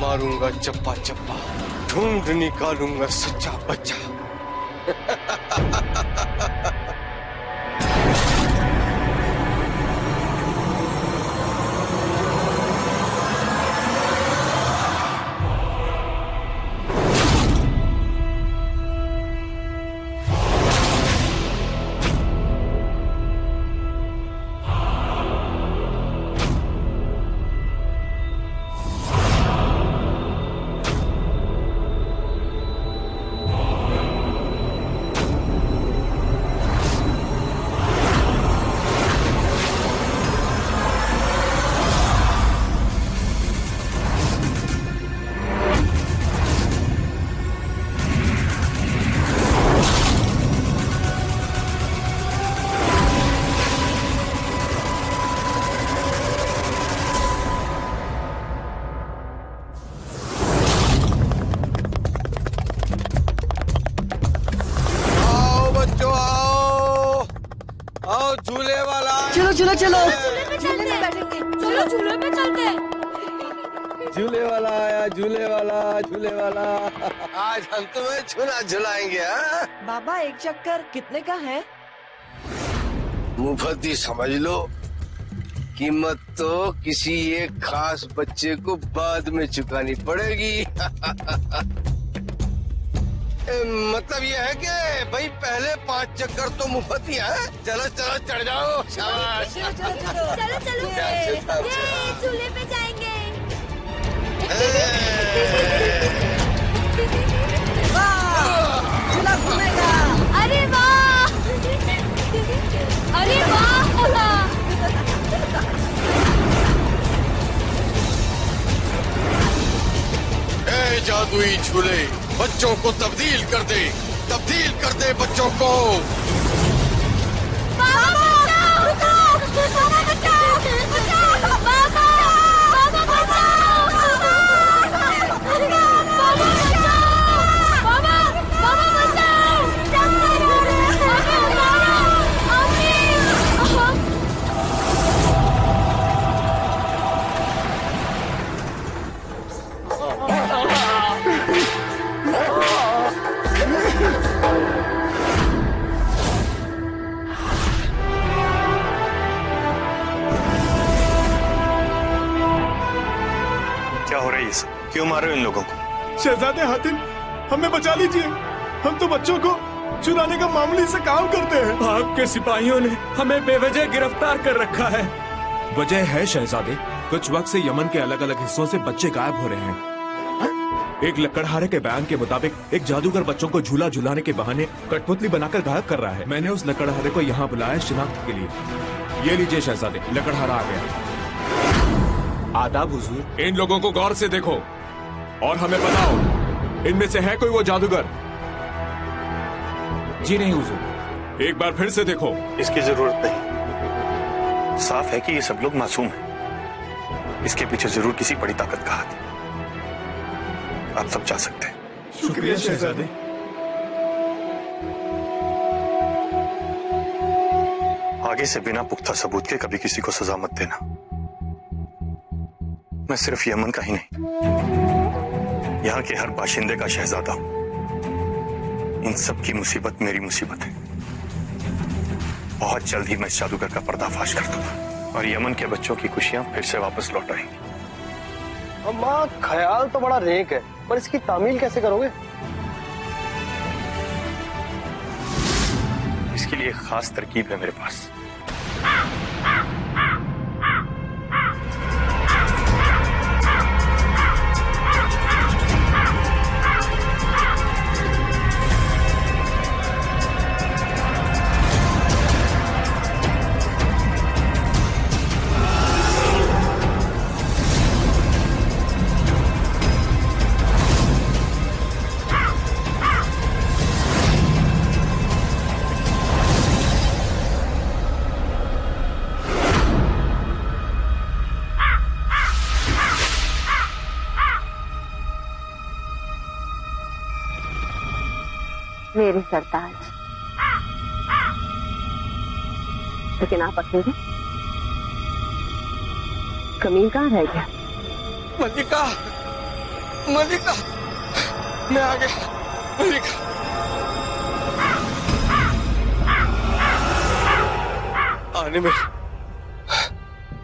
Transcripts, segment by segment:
मारूंगा चप्पा चप्पा, ढूंढ निकालूंगा सच्चा बच्चा। झूले वाला, चलो चलो चलो, झूले पे चलते हैं, चलो झूले पे चलते हैं। झूले वाला आया, झूले वाला, झूले वाला। आज हम तुम्हें झूला झुलाएंगे। हाँ? बाबा एक चक्कर कितने का है? मुफ्ती समझ लो, कीमत तो किसी एक खास बच्चे को बाद में चुकानी पड़ेगी। मतलब ये है कि भाई पहले 5 चक्कर तो मुफ्त ही है। चलो चलो चढ़ जाओ। शाबाश। चलो चलो ये झूले पे जाएंगे। झूला घूमेगा। अरे वाह, अरे वाह। ए जादुई झूले, बच्चों को तब्दील कर दे, तब्दील कर दे बच्चों को। बाबा बचाओ, बाबा बचाओ, बाबा, बाबा बचाओ, बाबा बचाओ, बाबा बचाओ, चक्कर आ रहा है। क्या हो रहा है ये सब? क्यों मार रहे हो इन लोगों को? शहजादे हातिम, हमें बचा लीजिए। हम तो बच्चों को चुराने का मामूली से काम करते हैं। आपके सिपाहियों ने हमें बेवजह गिरफ्तार कर रखा है। वजह है शहजादे, कुछ वक्त से यमन के अलग अलग हिस्सों से बच्चे गायब हो रहे हैं। एक लकड़हारे के बयान के मुताबिक एक जादूगर बच्चों को झूला झुलाने के बहाने कठपुतली बनाकर गायब कर रहा है। मैंने उस लकड़हारे को यहाँ बुलाया शिनाख्त के लिए। ये लीजिए शहजादे, लकड़हारा आ गया। आदाब हुजूर। इन लोगों को गौर से देखो और हमें बताओ, इनमें से है कोई वो जादूगर? जी नहीं हुजूर। एक बार फिर से देखो। इसकी जरूरत नहीं, साफ है कि ये सब लोग मासूम हैं। इसके पीछे जरूर किसी बड़ी ताकत का हाथ है। आप सब जा सकते हैं। शुक्रिया शहजादे। आगे से बिना पुख्ता सबूत के कभी किसी को सजा मत देना। मैं सिर्फ यमन का ही नहीं, यहाँ के हर बाशिंदे का शहजादा हूं। इन सब की मुसीबत मेरी मुसीबत है। बहुत जल्द ही मैं इस जादूगर का पर्दाफाश कर दूंगा और यमन के बच्चों की खुशियां फिर से वापस लौट आएंगी। अम्मा, ख्याल तो बड़ा नेक है, पर इसकी तामील कैसे करोगे? इसके लिए खास तरकीब है मेरे पास। मेरे सरताज, लेकिन आप अकेले? कमीन कहाँ रह गया? मल्लिका, मलिका, मैं आ गया। मलिका,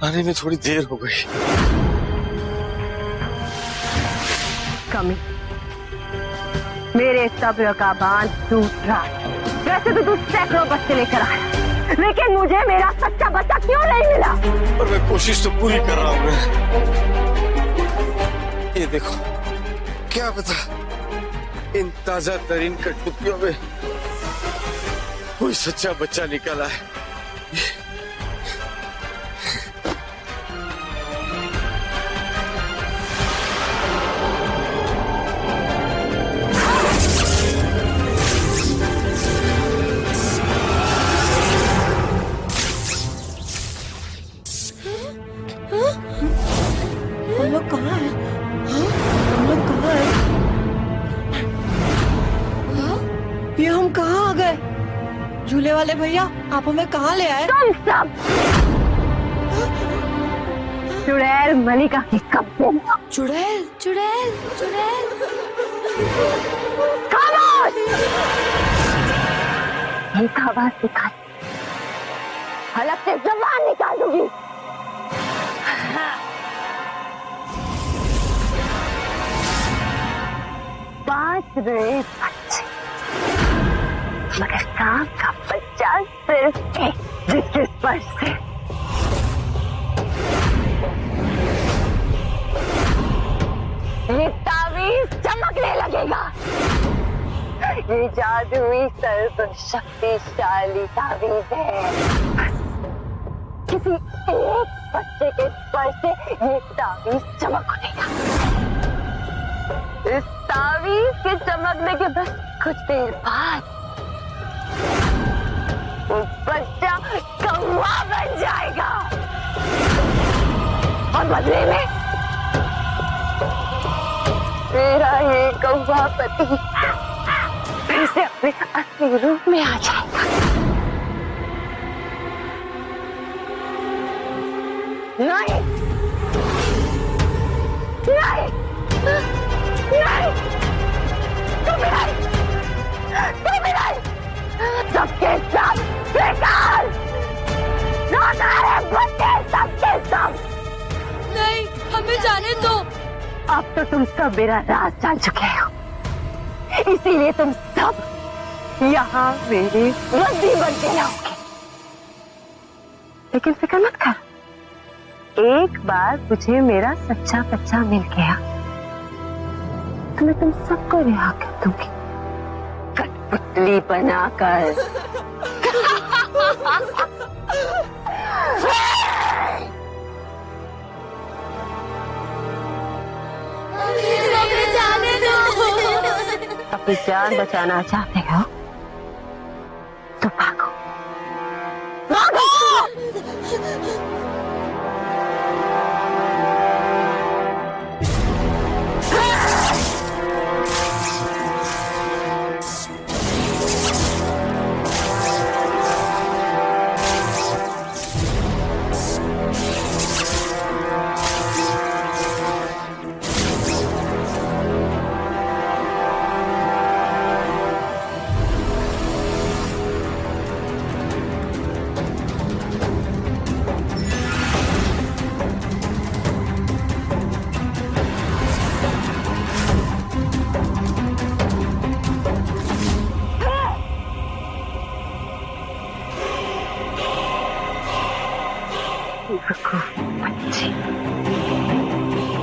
आने में थोड़ी देर हो गई। कमी, मेरे सब्र का बांध टूट रहा है। वैसे तो तू सैकड़ों बच्चे लेकर आया, लेकिन मुझे मेरा सच्चा बच्चा क्यों नहीं मिला? और मैं कोशिश तो पूरी कर रहा हूँ। ये देखो, क्या पता इन ताजा तरीन कठपुतलियों में कोई सच्चा बच्चा निकला है। हम लोग कहाँ हैं? हाँ? हम लोग कहाँ हैं? हाँ? ये हम कहाँ आ गए? झूले वाले भैया, आप हमें कहाँ ले आए? तुम सब चुड़ैल मलिका के कब्जे में हो। चुड़ैल चुड़ैल चुड़ैल। खामोश! एक आवाज निकाल, हलक से जबान निकाल दूंगी। पांच बड़े बच्चे, मगर सांप का बच्चा सिर्फ एक, जिसके स्पर्श से ये तावीज चमकने लगेगा। ये जादुई सर्व शक्तिशाली तावीज है। किसी एक बच्चे के स्पर्श से ये तावीज चमक उठेगा। इस तावीज के चमकने के बस कुछ देर बाद वो बच्चा कौवा बन जाएगा, और बदले में मेरा ये कौवा पति फिर से अपने असली रूप में आ जाएगा। नहीं, नहीं, नहीं, तुम नहीं, सबके सब बेकार, बच्चे सबके सब। नहीं, हमें जाने दो। अब तो तुम सब मेरा राज जान चुके हो, इसीलिए तुम सब यहाँ मेरे बंदी बन के रहोगे। लेकिन फिक्र मत कर, एक बार मुझे मेरा सच्चा बच्चा मिल गया तो मैं तुम सबको रिहा कर दूंगी, कठपुतली बनाकर। हमें जाने दो। अपनी जान बचाना चाहते हो तो भागो, भागो।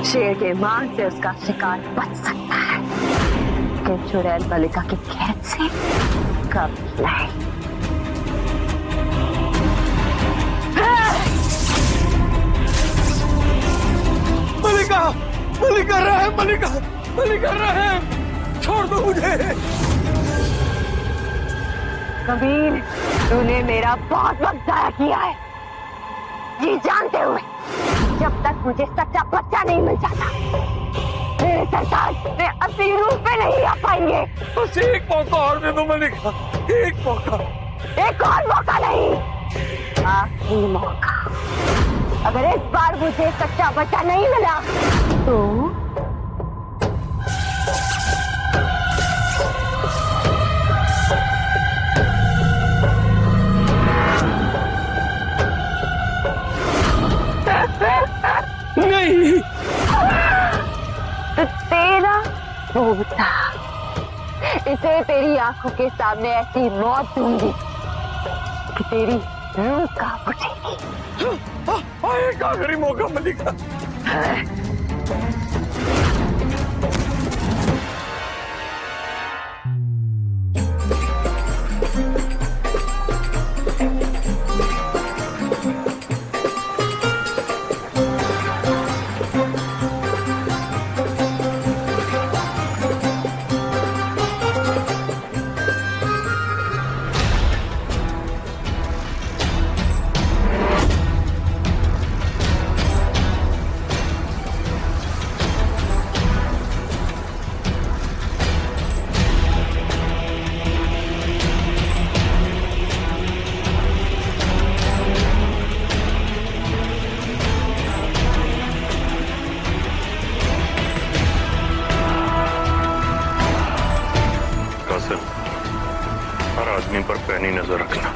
शेर के मांग से उसका शिकार बच सकता है, लेकिन चुड़ैल मलिका की कैद से कभी नहीं। मलिका, मलिका रहे, मलिका, मलिका रहे, छोड़ दो मुझे। कबीर, तूने मेरा बहुत वक्त जाया किया है, ये जानते हुए जब तक मुझे सच्चा बच्चा नहीं मिल जाता मेरे सरकार में असली रूप में नहीं आ पाएंगे। बस एक मौका और दे दो मलिका, एक मौका। एक और मौका नहीं, आखिरी मौका। अगर इस बार मुझे सच्चा बच्चा नहीं मिला तो भूता, इसे तेरी आंखों के सामने ऐसी मौत दूंगी कि तेरी रूह कांप उठेगी। एक आखिरी मौका मलिका। हर आदमी पर पैनी नजर रखना।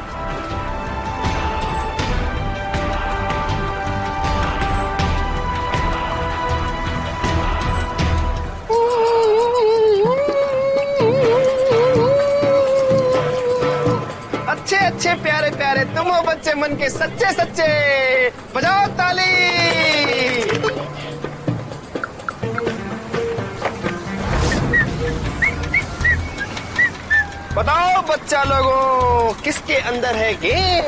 अच्छे अच्छे प्यारे प्यारे तुम हो बच्चे मन के सच्चे सच्चे, बजाओ ताली। बताओ बच्चा लोगों, किसके अंदर है गेम?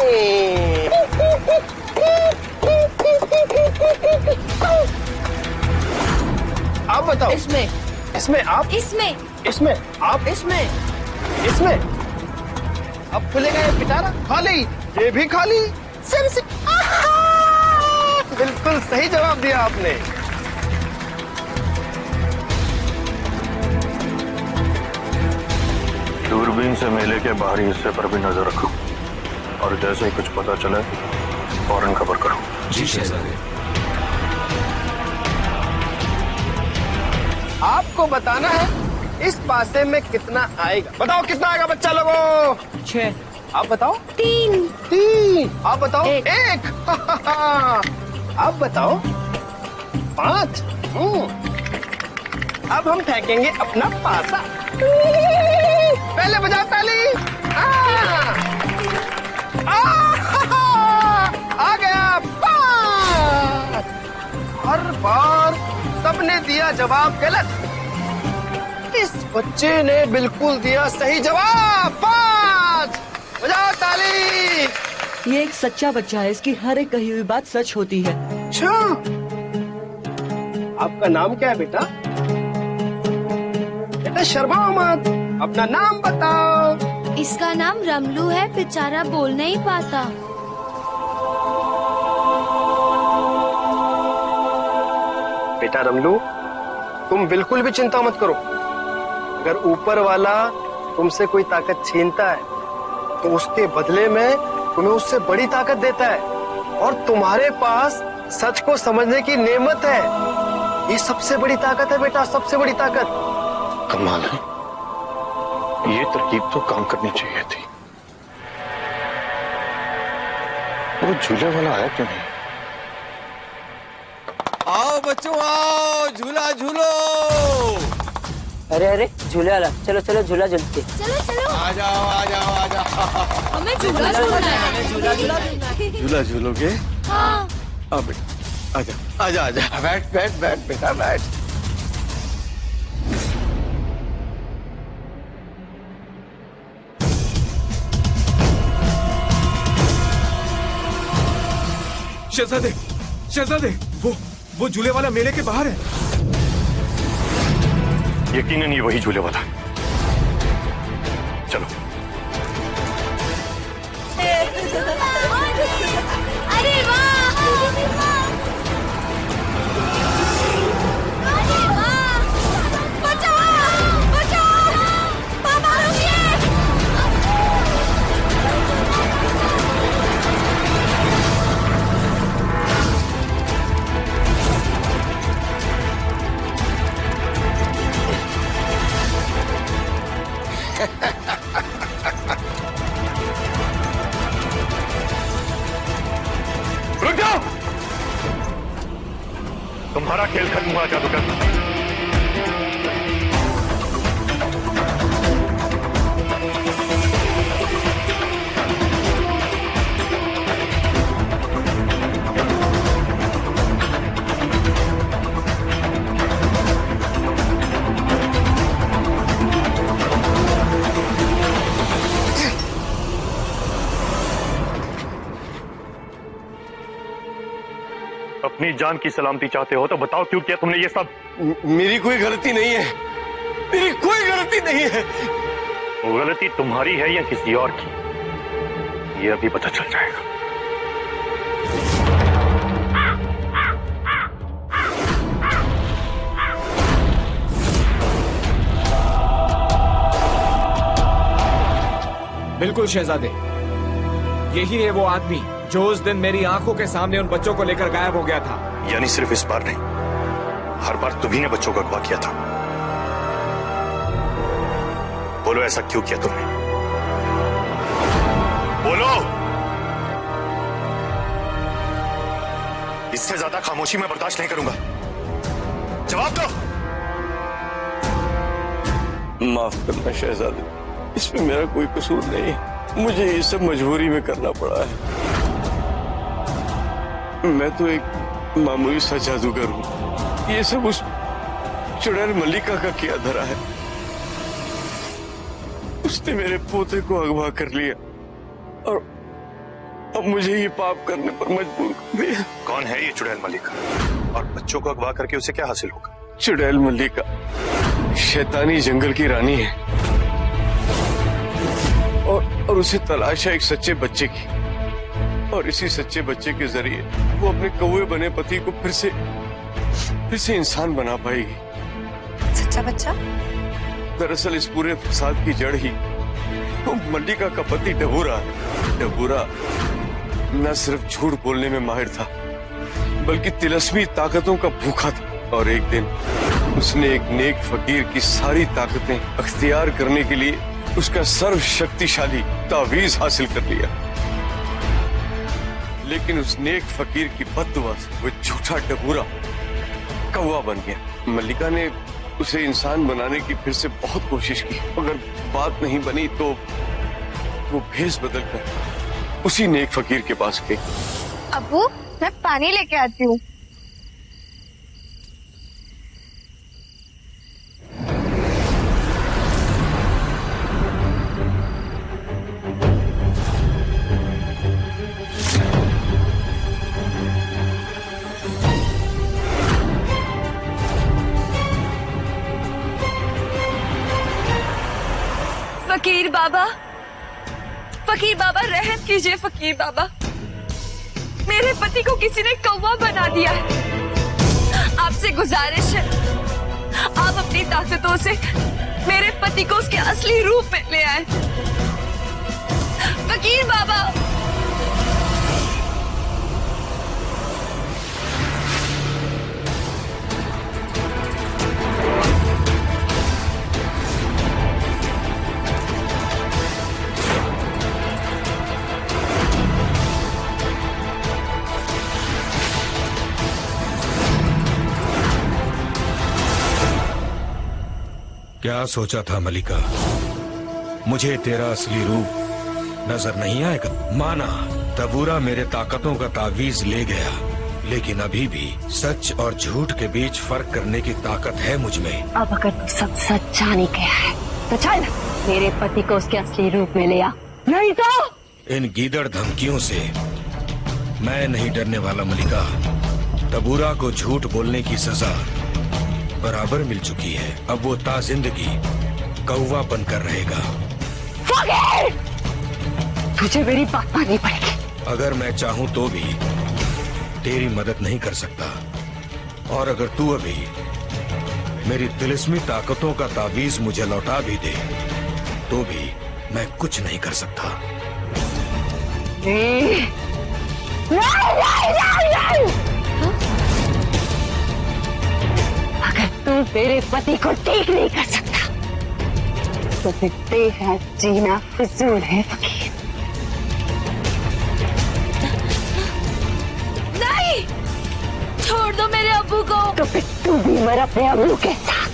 आप बताओ। इसमें इसमें आप इसमें इसमें आप इसमें इसमें अब खुलेगा ये पिटारा। खाली, ये भी खाली। सिर बिल्कुल सही जवाब दिया आपने। दूरबीन से मेले के बाहरी हिस्से पर भी नजर रखो और जैसे ही कुछ पता चले फौरन खबर करो। जी शहजादे। आपको बताना है इस पासे में कितना आएगा। बताओ कितना आएगा बच्चा लोगों? 6। आप बताओ। 3। आप बताओ। 1। आप बताओ। 5। अब हम फेंकेंगे अपना पासा। पहले बजाओ ताली। आ गया 5। हर बार सबने दिया जवाब गलत, इस बच्चे ने बिल्कुल दिया सही जवाब। 5। बजाओ ताली। ये एक सच्चा बच्चा है, इसकी हर एक कही हुई बात सच होती है। अच्छा, आपका नाम क्या है बेटा? बेटा शर्माओ मत, अपना नाम बताओ। इसका नाम रमलू है, बेचारा बोल नहीं पाता। बेटा रमलू, तुम बिल्कुल भी चिंता मत करो। अगर ऊपर वाला तुमसे कोई ताकत छीनता है तो उसके बदले में तुम्हें उससे बड़ी ताकत देता है, और तुम्हारे पास सच को समझने की नेमत है। ये सबसे बड़ी ताकत है बेटा, सबसे बड़ी ताकत। कमाल है, ये तरकीब तो काम करनी चाहिए थी। वो झूले वाला आया क्यों नहीं? आओ बच्चों आओ, झूला झूलो। अरे अरे झूले वाला, चलो चलो झूला झूलते। चलो चलो, आ जाओ आ जाओ आ जाओ। हमें झूला झूलना है। झूला झूलोगे? हाँ। अब बेटा आजा आजा आजा, बैठ बैठ बैठ बेटा बैठ। शहजादे, शहजादे, वो झूले वाला मेले के बाहर है। यकीनन ये वही झूले वाला है। चलो। अरे वाह, अरे वाह, बचाओ बचाओ, पापा रुकिए। अपनी जान की सलामती चाहते हो तो बताओ क्यों किया तुमने ये सब? मेरी कोई गलती नहीं है, मेरी कोई गलती नहीं है। गलती तुम्हारी है या किसी और की, ये अभी पता चल जाएगा। बिल्कुल शहजादे, यही है वो आदमी जो उस दिन मेरी आंखों के सामने उन बच्चों को लेकर गायब हो गया था। यानी सिर्फ इस बार नहीं, हर बार तुम्ही ने बच्चों का अगवा किया था। बोलो ऐसा क्यों किया तुमने? बोलो। इससे ज्यादा खामोशी मैं बर्दाश्त नहीं करूंगा। जवाब दो। माफ करना शहजादे, इसमें मेरा कोई कसूर नहीं है। मुझे ये सब मजबूरी में करना पड़ा है। मैं तो एक मामूली सा जादूगर हूँ। ये सब उस चुड़ैल मल्लिका का किया धरा है। उसने मेरे पोते को अगवा कर लिया और अब मुझे ये पाप करने पर मजबूर कर दिया। कौन है ये चुड़ैल मल्लिका और बच्चों को अगवा करके उसे क्या हासिल होगा? चुड़ैल मल्लिका शैतानी जंगल की रानी है और उसे तलाश है एक सच्चे बच्चे की, और इसी सच्चे बच्चे के जरिए वो अपने कौवे बने पति को फिर से इंसान बना पाएगी। सच्चा बच्चा? दरअसल इस पूरे फसाद की जड़ ही वो मल्लिका का पति डबूरा है। डबूरा न सिर्फ झूठ बोलने में माहिर था, बल्कि तिलस्मी ताकतों का भूखा था। और एक दिन उसने एक नेक फकीर की सारी ताकतें अख्तियार करने के लिए उसका सर्वशक्तिशाली तावीज हासिल कर लिया। लेकिन उस नेक फकीर की बद्दुआ से वो झूठा डबूरा कौवा बन गया। मल्लिका ने उसे इंसान बनाने की फिर से बहुत कोशिश की, अगर बात नहीं बनी तो वो भेष बदलकर उसी नेक फकीर के पास गई। अब्बू, मैं पानी लेके आती हूँ। फकीर बाबा रहम कीजिए। फकीर बाबा, मेरे पति को किसी ने कौवा बना दिया है। आपसे गुजारिश है, आप अपनी ताकतों से मेरे पति को उसके असली रूप में ले आए। फकीर बाबा। क्या सोचा था मल्लिका? मुझे तेरा असली रूप नजर नहीं आएगा? माना तबूरा मेरे ताकतों का तावीज ले गया, लेकिन अभी भी सच और झूठ के बीच फर्क करने की ताकत है मुझ में। अब अगर तू सब सच जान ही गया है तो चल मेरे पति को उसके असली रूप में ले आ, नहीं तो। इन गीदड़ धमकियों से मैं नहीं डरने वाला मल्लिका। तबूरा को झूठ बोलने की सजा बराबर मिल चुकी है। अब वो ताजिंदगी कौवा बनकर रहेगा। तुझे मेरी बात माननी पड़ेगी। अगर मैं चाहूं तो भी तेरी मदद नहीं कर सकता, और अगर तू अभी मेरी तिलिस्मी ताकतों का तावीज मुझे लौटा भी दे तो भी मैं कुछ नहीं कर सकता। नहीं, नहीं, नहीं, नहीं। अगर तू मेरे पति को ठीक नहीं कर सकता तो फिर तेरा जीना फिजूल है फकीर। नहीं, छोड़ दो मेरे अब्बू को। तो फिर तू भी मर अपने अब्बू के साथ।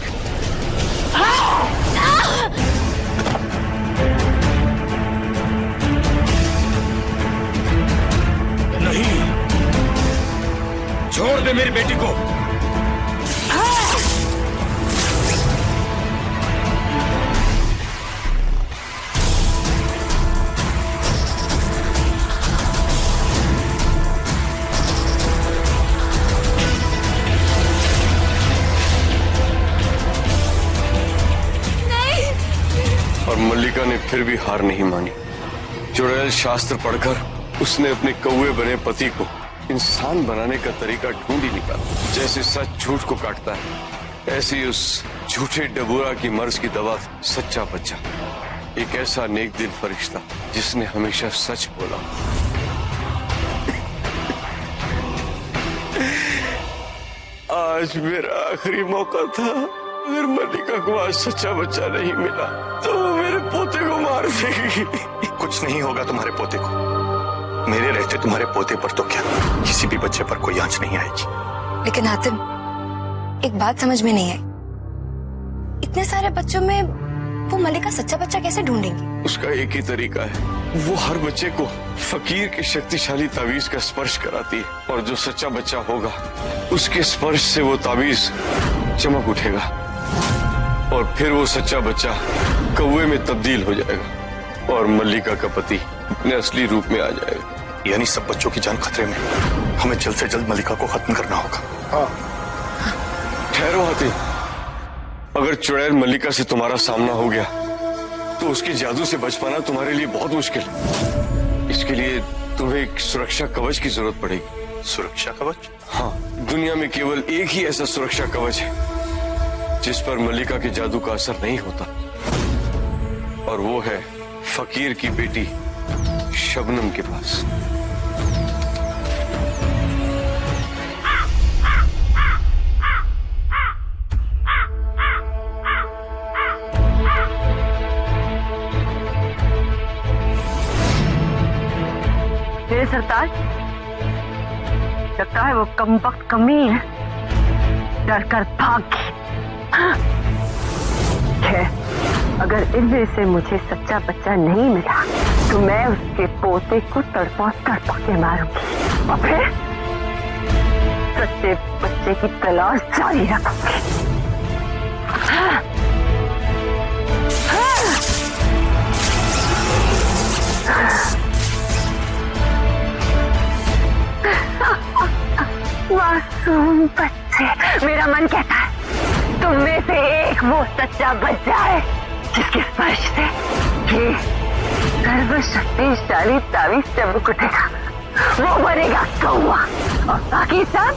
नहीं, छोड़ दे मेरी बेटी को। और मल्लिका ने फिर भी हार नहीं मानी। चुड़ैल शास्त्र पढ़कर उसने अपने कौवे बने पति को इंसान बनाने का तरीका ढूंढ ही निकाला। जैसे सच झूठ को काटता है, ऐसे ही उस झूठे डबूरा की मर्ज की दवा सच्चा बच्चा, एक ऐसा नेक दिल फरिश्ता जिसने हमेशा सच बोला। आज मेरा आखिरी मौका था। अगर मल्लिका को आज सच्चा बच्चा नहीं मिला तो वो मेरे पोते को मार देगी। कुछ नहीं होगा तुम्हारे पोते को। मेरे रहते तुम्हारे पोते पर तो क्या, किसी भी बच्चे पर कोई आंच नहीं आएगी। लेकिन हातिम, एक बात समझ में नहीं आई, इतने सारे बच्चों में वो मल्लिका सच्चा बच्चा कैसे ढूंढेंगी? उसका एक ही तरीका है, वो हर बच्चे को फकीर के शक्तिशाली तावीज का स्पर्श कराती है, और जो सच्चा बच्चा होगा उसके स्पर्श से वो तावीज चमक उठेगा और फिर वो सच्चा बच्चा कौवे में तब्दील हो जाएगा और मल्लिका का पति अपने असली रूप में आ जाएगा। यानी सब बच्चों की जान खतरे में, हमें जल्द से जल्द मल्लिका को खत्म करना होगा। हाँ। ठहरो हाथी, अगर चुड़ैल मल्लिका से तुम्हारा सामना हो गया तो उसके जादू से बच पाना तुम्हारे लिए बहुत मुश्किल है। इसके लिए तुम्हें एक सुरक्षा कवच की जरूरत पड़ेगी। सुरक्षा कवच? हाँ, दुनिया में केवल एक ही ऐसा सुरक्षा कवच है जिस पर मल्लिका के जादू का असर नहीं होता, और वो है फकीर की बेटी शबनम के पास। मेरे सरताज, लगता है वो कमबख्त कमीन डर कर भाग गई। अगर इनमें से मुझे सच्चा बच्चा नहीं मिला तो मैं उसके पोते को तड़पा तड़पा के मारूंगी और फिर सच्चे बच्चे की तलाश जारी रखूंगी। मासूम बच्चे, मेरा मन कहता है तुम में से एक वो सच्चा बच्चा है जिसके स्पर्श से ये सर्वशक्तिशाली तावीज चमक उठेगा। वो बनेगा कौवा और बाकी सब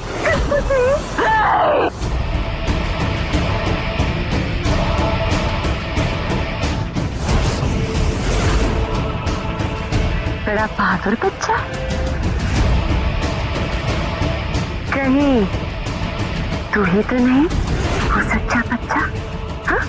बड़ा बहादुर बच्चा। कहीं तू ही तो नहीं वो सच्चा बच्चा? हाँ?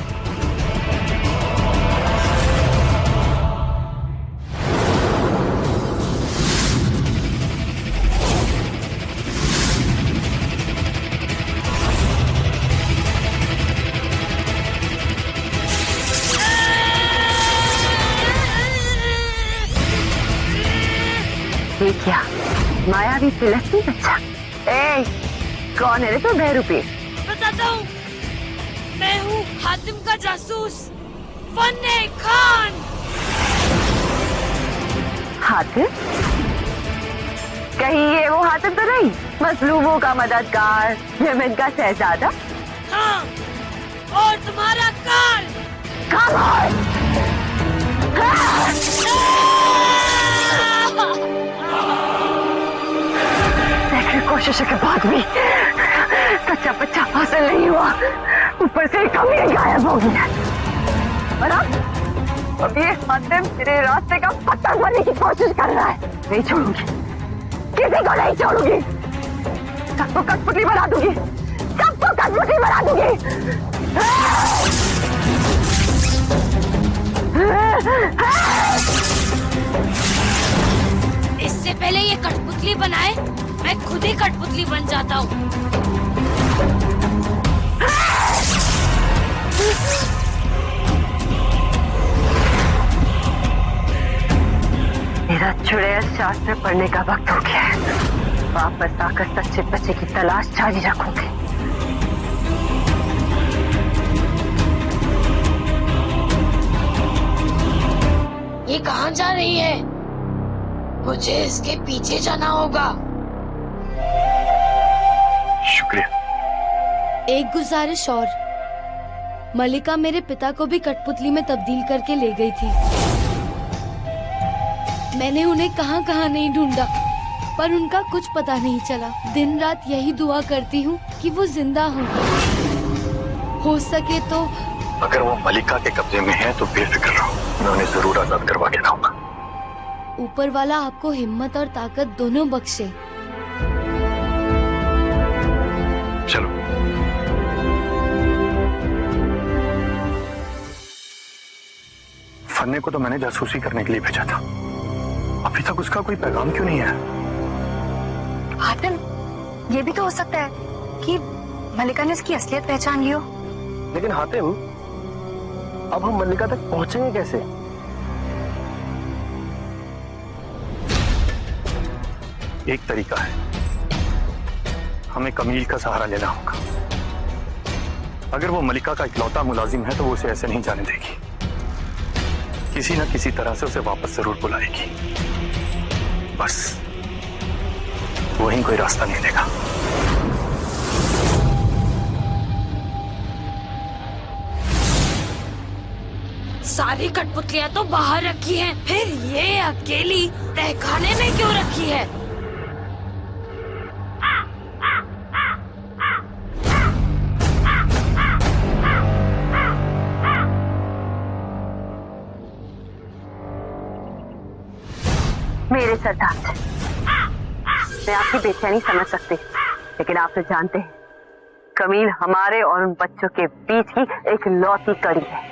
ये क्या मायावी तिलस्मी बच्चा? ए, कौन है रे तू बहरूपी? बताता हूँ, मैं हूँ हातिम का जासूस फन्ने खान। हातिम? कहीं ये वो हातिम तो नहीं, मजलूमों का मददगार, यमन का शहजादा? हाँ, और तुम्हारा काल। कमाल! कोशिश के बाद भी सच्चा बच्चा हासिल नहीं हुआ, ऊपर से कमी गायब हो गया। और अब ये हातिम मेरे रास्ते का पत्थर बनने की कोशिश कर रहा है। नहीं छोड़ूंगी, किसी को नहीं छोड़ूंगी, सबको कठपुतली बना दूंगी, सबको कठपुतली बना दूंगी। इससे पहले ये कठपुतली बनाए मैं खुद ही कठपुतली बन जाता हूँ। मेरा चुड़ैल शास्त्र पढ़ने का वक्त हो गया है। वापस आकर सच्चे बच्चे की तलाश जारी रखूंगी। ये कहाँ जा रही है? मुझे इसके पीछे जाना होगा। शुक्रिया। एक गुजारिश और, मलिका मेरे पिता को भी कठपुतली में तब्दील करके ले गई थी। मैंने उन्हें कहां कहां नहीं ढूंढा, पर उनका कुछ पता नहीं चला। दिन रात यही दुआ करती हूँ कि वो जिंदा हो सके तो। अगर वो मलिका के कब्जे में है तो बेफिक्र रहो, मैं उन्हें जरूर आजाद करवा के लाऊंगा। ऊपर वाला आपको हिम्मत और ताकत दोनों बख्शे। चलो। फन्ने को तो मैंने जासूसी करने के लिए भेजा था, अभी तक उसका कोई पैगाम क्यों नहीं है? हातिम, ये भी तो हो सकता है कि मलिका ने उसकी असलियत पहचान ली हो। लेकिन हातिम, अब हम मल्लिका तक पहुंचेंगे कैसे? एक तरीका है, हमें कमील का सहारा लेना होगा। अगर वो मलिका का इकलौता मुलाजिम है तो वो उसे ऐसे नहीं जाने देगी, किसी न किसी तरह से उसे वापस जरूर बुलाएगी। बस वहीं कोई रास्ता नहीं देगा। सारी कठपुतलियां तो बाहर रखी हैं, फिर ये अकेली तहखाने में क्यों रखी है? मेरे सरदार, मैं आपकी बेचैनी समझ सकती, लेकिन आप तो जानते हैं कमील हमारे और उन बच्चों के बीच की एक लौती कड़ी है।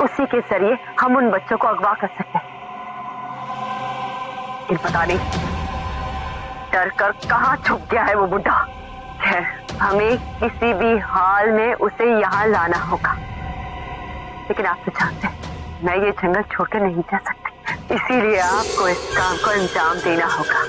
उसी के जरिए हम उन बच्चों को अगवा कर सकते हैं। लेकिन पता नहीं डर कर कहाँ छुप गया है वो बुढ़ा। खैर, हमें किसी भी हाल में उसे यहाँ लाना होगा। लेकिन आप तो जानते हैं मैं ये जंगल छोड़कर नहीं जा सकती, इसीलिए आपको इस काम को अंजाम देना होगा।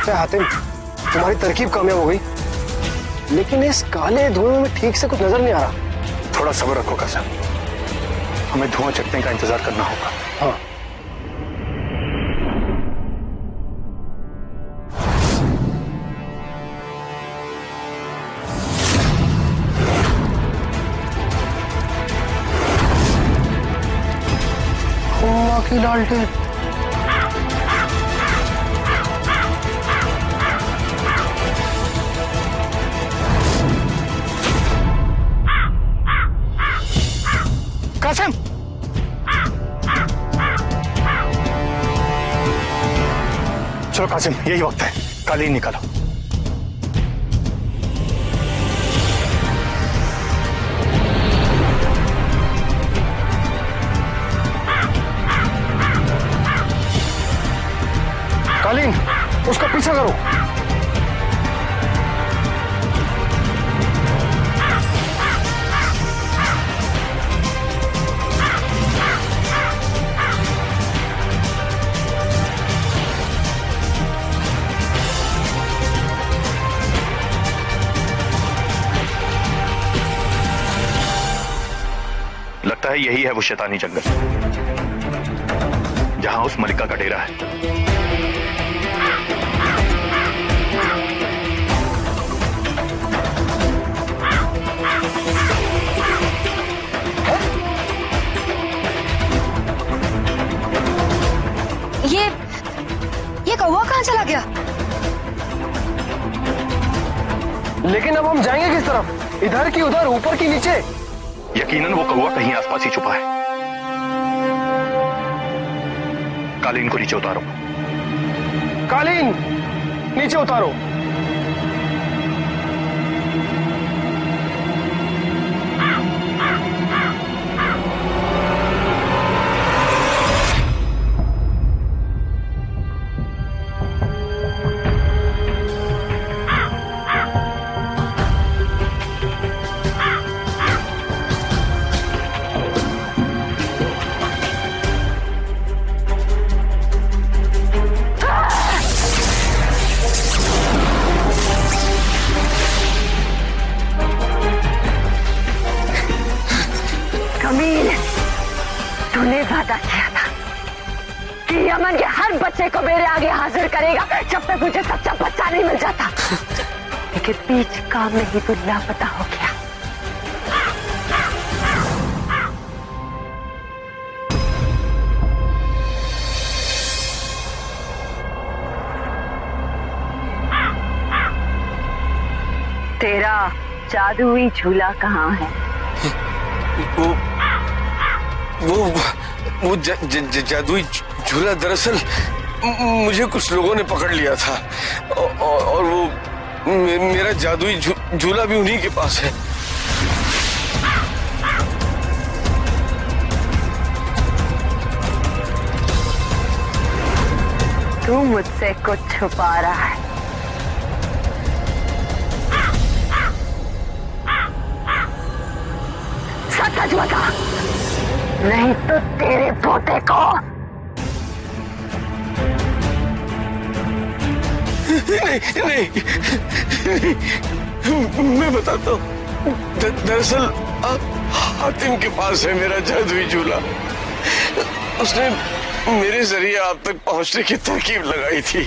हातिम, तुम्हारी तरकीब कामयाब हो गई, लेकिन इस काले धुएं में ठीक से कुछ नजर नहीं आ रहा। थोड़ा सब्र रखो कासिम, हमें धुआं चकने का इंतजार करना होगा। हाँ। खुम्मा की लालटेन। कासिम, चलो कासिम, यही वक्त है, कालीन निकालो। कालीन, उसका पीछा करो। लगता है यही है वो शैतानी जंगल जहां उस मलिका का डेरा है। ये कौवा कहाँ चला गया? लेकिन अब हम जाएंगे किस तरफ? इधर की उधर, ऊपर की नीचे? यकीनन वो कौवा कहीं आसपास ही छुपा है। कालीन को नीचे उतारो। कालीन नीचे उतारो। तूने वादा किया था कि यमन के हर बच्चे को मेरे आगे हाजिर करेगा जब तक मुझे सच्चा बच्चा नहीं मिल जाता, लेकिन बीच काम में ही तू लापता हो गया। तेरा जादुई झूला कहाँ है? वो जादुई झूला दरअसल मुझे कुछ लोगों ने पकड़ लिया था और वो मेरा जादुई झूला भी उन्हीं के पास है। तू मुझसे कुछ छुपा रहा है। सच बता, नहीं तो तेरे पोते को। नहीं, मैं बताता हूँ। दरअसल हातिम के पास है मेरा जादुई झूला। उसने मेरे जरिए आप तक पहुंचने की तरकीब लगाई थी।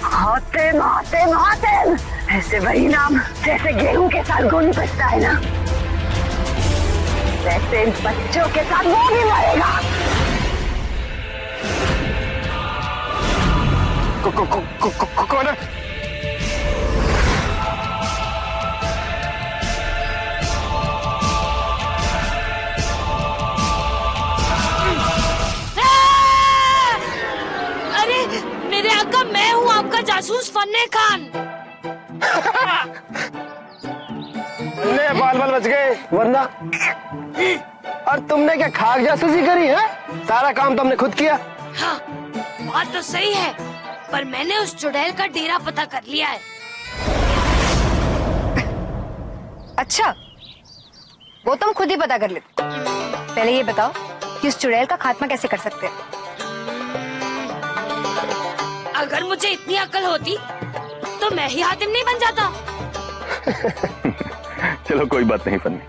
हातिम, हातिम, हातिम, ऐसे वही नाम जैसे गेहूं के साथ गोली बचता है ना, वैसे इन बच्चों के साथ वो भी मरेगा। कौन है? अरे मेरे आका, मैं हूँ आपका जासूस फन्ने खान। बाल बाल बच गए वरना। और तुमने क्या खाक जासूसी करी है? सारा काम तुमने खुद किया। हाँ, बात तो सही है, पर मैंने उस चुड़ैल का डेरा पता कर लिया है। अच्छा, वो तुम खुद ही पता कर लेते। पहले ये बताओ कि उस चुड़ैल का खात्मा कैसे कर सकते हैं? अगर मुझे इतनी अकल होती तो मैं ही हातिम नहीं बन जाता। चलो कोई बात नहीं फन्नी,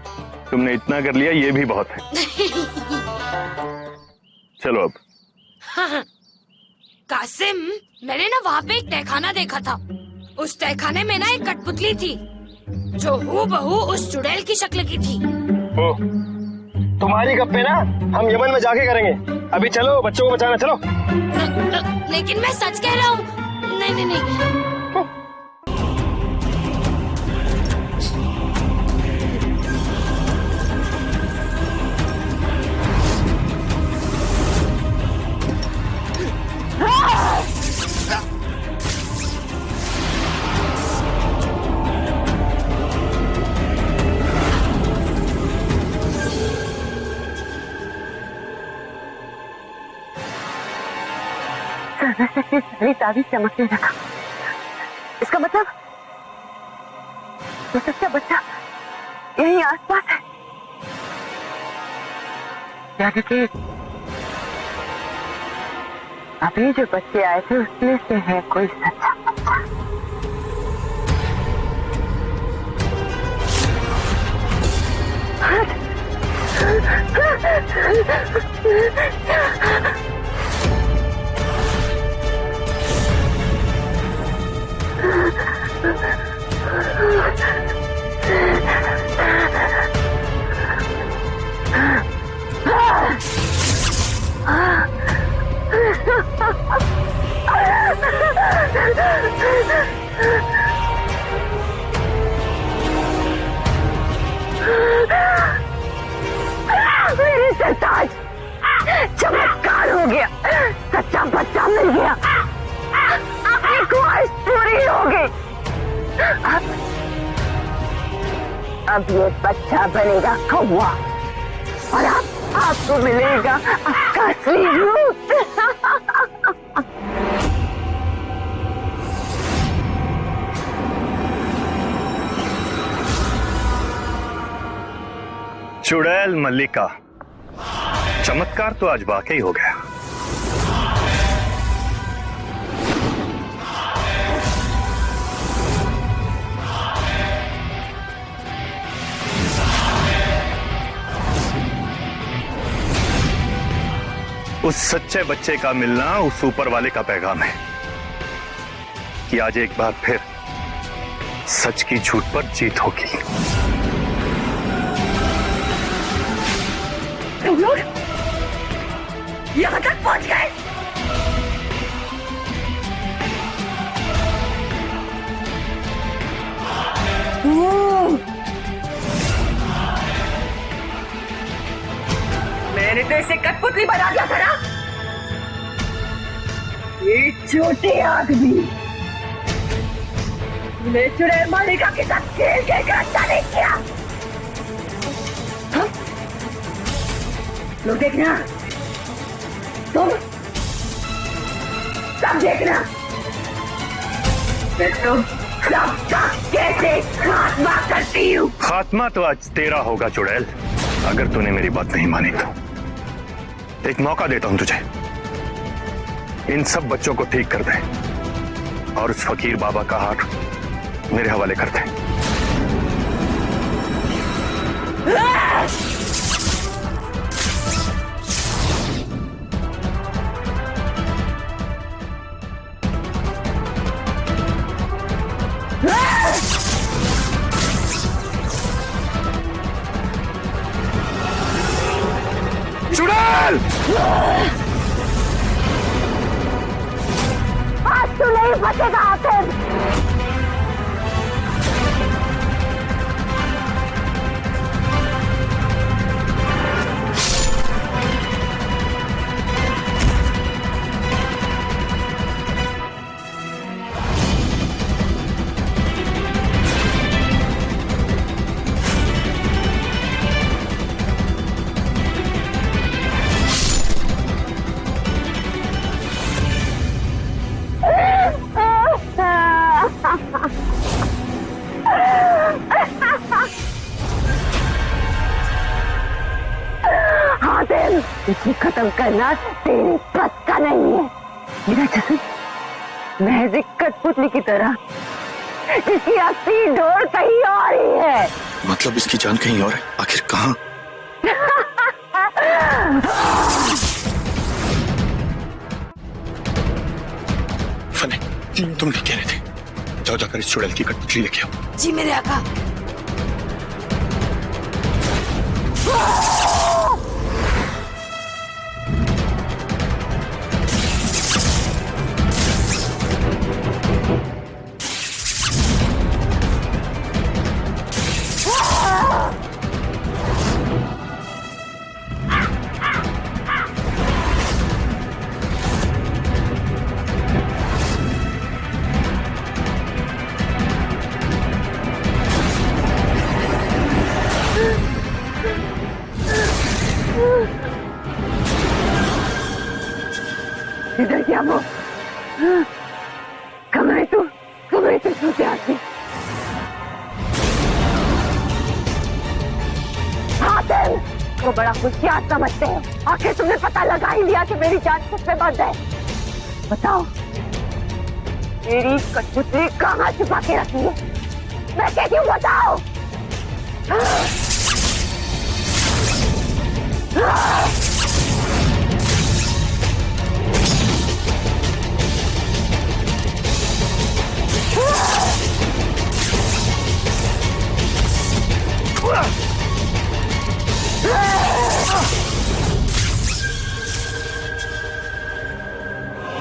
तुमने इतना कर लिया ये भी बहुत है। चलो अब। हाँ, कासिम, मैंने ना वहाँ पे एक तहखाना देखा था। उस तहखाने में ना एक कठपुतली थी जो हूबहू उस चुड़ैल की शक्ल की थी। ओ, तुम्हारी गप्पे ना हम यमन में जाके करेंगे। अभी चलो, बच्चों को बचाना चलो। लेकिन मैं सच कह रहा हूँ। नहीं नहीं नहीं। सारी ताबीज चमकने लगा। इसका मतलब वो सच्चा बच्चा यहीं आसपास है। यानी कि अभी जो बच्चे आए थे उसमें से है कोई सच्चा बच्चा। मेरे सरताज, अब ये बच्चा बनेगा कौवा और अब आपको मिलेगा आपका असली रूप। चुड़ैल मल्लिका, चमत्कार तो आज वाकई हो गया। उस सच्चे बच्चे का मिलना उस ऊपर वाले का पैगाम है कि आज एक बार फिर सच की झूठ पर जीत होगी। तुम लोग यहां तक पहुंच गए। मैंने तो इसे कठपुतली बना दिया था ना। ये छोटे आदमी तूने चुड़ैल मल्लिका के साथ खेल के अच्छा नहीं किया। लोग देखना, तुम सब देखना, मैं तुम सबका कैसे खात्मा करती हूँ। खात्मा तो आज तेरा होगा चुड़ैल, अगर तूने मेरी बात नहीं मानी तो। एक मौका देता हूं तुझे, इन सब बच्चों को ठीक कर दे और उस फकीर बाबा का हाथ मेरे हवाले कर दे। चुड़ैल! आज तू नहीं बचेगा आखिर। इसे खत्म करना तेरे बस का नहीं है। मेरा जैसे महज एक कठपुतली की तरह जिसकी असली डोर कहीं और ही है। मतलब इसकी जान कहीं और है, आखिर कहाँ? फने, तुम नहीं कह रहे थे? जाओ जाकर इस चुड़ैल की कठपुतली लेके आओ। जी मेरे आका। इधर क्या वो कमरे तो छोटे आदमी। हातिम को बड़ा होशियार समझते हैं। आखिर तुमने पता लगा ही लिया कि मेरी जान किसमें बंद है। बताओ मेरी कठपुतली कहाँ छुपा के रखी है? मैं कहती हूँ बताओ।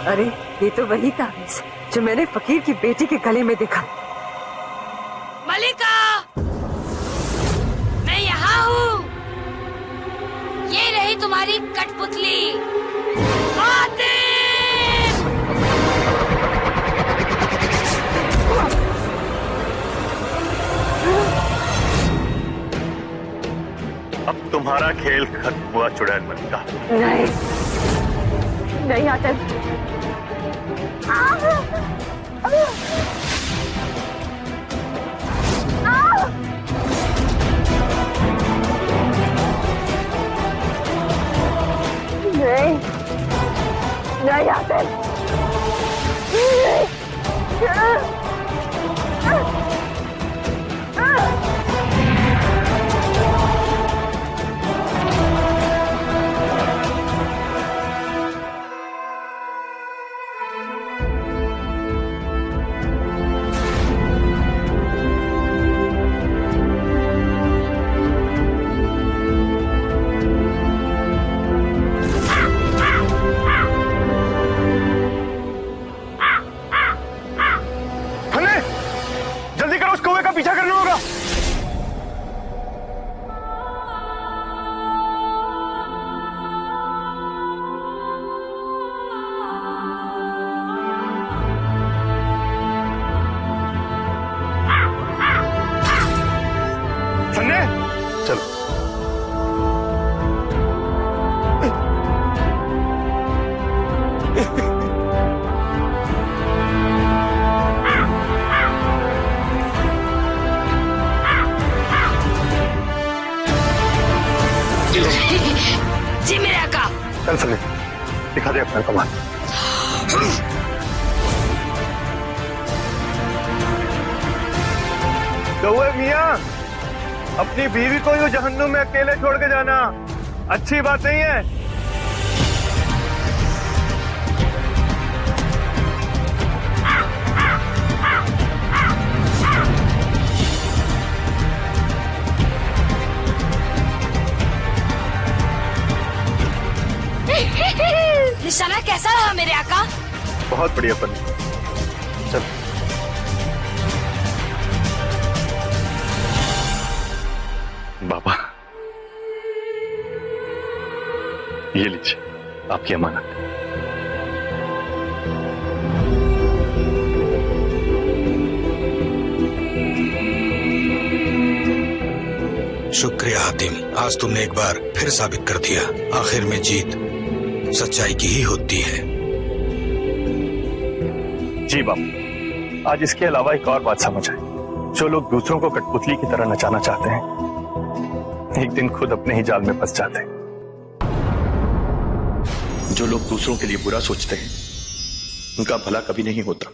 अरे ये तो वही तावीज़ जो मैंने फकीर की बेटी के गले में देखा। मल्लिका, मैं यहाँ हूँ। ये रही तुम्हारी कठपुतली। अब तुम्हारा खेल खत्म हुआ चुड़ैल मलिका। नहीं, नहीं आतिफ। नहीं, नहीं आतिफ। पीछा करना होगा। सन्ने, चलो। जी मेरे आका। चल सन्ने, दिखा दे अपना कमाल। कौवे मियां, अपनी बीवी को यूं जहन्नुम में अकेले छोड़ के जाना अच्छी बात नहीं है। निशाना कैसा रहा मेरे आका? बहुत बढ़िया पन्नी। चल। बाबा, ये लीजिए आपकी अमानत। शुक्रिया हातिम, आज तुमने एक बार फिर साबित कर दिया, आखिर में जीत सच्चाई की ही होती है। जी बाबू, आज इसके अलावा एक और बात समझ आई। जो लोग दूसरों को कठपुतली की तरह नचाना चाहते हैं, एक दिन खुद अपने ही जाल में फंस जाते हैं। जो लोग दूसरों के लिए बुरा सोचते हैं, उनका भला कभी नहीं होता।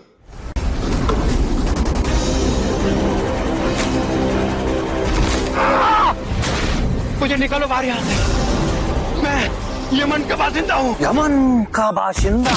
मुझे निकालो बाहर यहाँ से। मैं यमन का बाशिंदा हूँ। यमन का बाशिंदा?